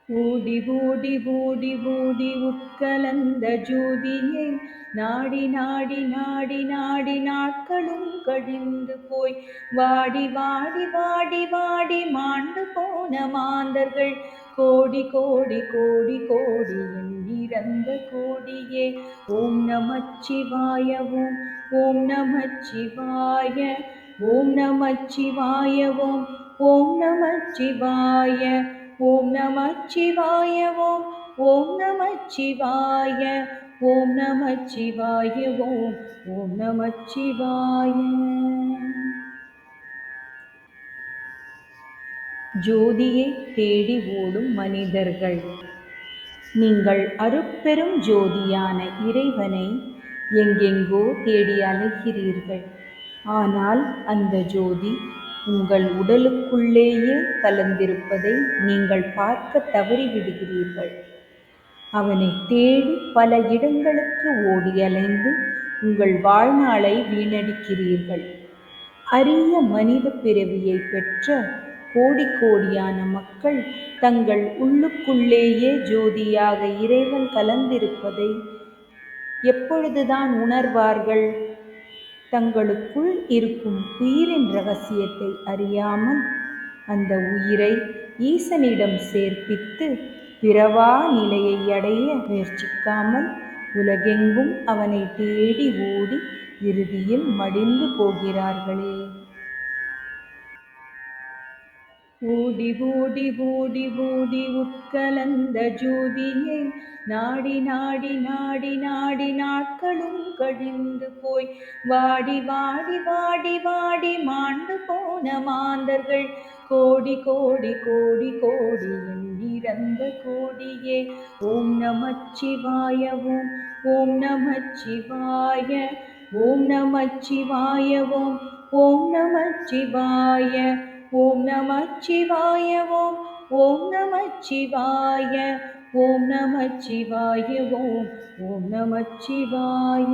ஓடி ஓடி ஓடி ஓடி உட்கலந்த ஜோதியை நாடி நாடி நாடி நாடி நாட்களும் கழிந்து போய் வாடி வாடி வாடி வாடி மாண்டு போன மாந்தர்கள் கோடி கோடி கோடி கோடி எண்ணிறந்த கோடியே. ஓம் நமச்சிவாய ஓம் ஓம் நமச்சிவாய ஓம் நமச்சிவாய ஓம் ஓம் நமச்சிவாய ஓம் நமச்சிவாய ஓம் ஓம் நமச்சிவாய ஓம் நமச்சிவாய ஓம் ஓம் நமச்சிவாய. ஜோதியை தேடி ஓடும் மனிதர்கள், நீங்கள் அருட்பெரும் ஜோதியான இறைவனை எங்கெங்கோ தேடி அலைகிறீர்கள். ஆனால் அந்த ஜோதி உங்கள் உடலுக்குள்ளேயே கலந்திருப்பதை நீங்கள் பார்க்க தவறிவிடுகிறீர்கள். அவனை தேடி பல இடங்களுக்கு ஓடி அலைந்து உங்கள் வாழ்நாளை வீணடிக்கிறீர்கள். அரிய மனித பிறவியை பெற்ற கோடி கோடியான மக்கள் தங்கள் உள்ளுக்குள்ளேயே ஜோதியாக இறைவன் கலந்திருப்பதை எப்பொழுதுதான் உணர்வார்கள்? தங்களுக்குள் இருக்கும் உயிரின் இரகசியத்தை அறியாமல் அந்த உயிரை ஈசனிடம் சேர்ப்பித்து பிறவா நிலையை அடைய முயற்சிக்காமல் உலகெங்கும் அவனை தேடி ஓடி இறுதியில் மடிந்து போகிறார்களே. ஓடி ஓடி ஓடி ஓடி உட்கலந்த ஜோதியை நாடி நாடி நாடி நாடி நாட்களும் கழிந்து போய் வாடி வாடி வாடி வாடி மாண்டு போன மாந்தர்கள் கோடி கோடி கோடி கோடி எண்ணிறந்த கோடியே. ஓம் நமச்சிவாய ஓம் ஓம் நமச்சிவாய ஓம் நமச்சிவாய ஓம் ஓம் நமச்சிவாய ஓம் நமச்சிவாய ஓம் ஓம் நமச்சிவாய ஓம் நமச்சிவாய ஓம் ஓம் நமச்சிவாய.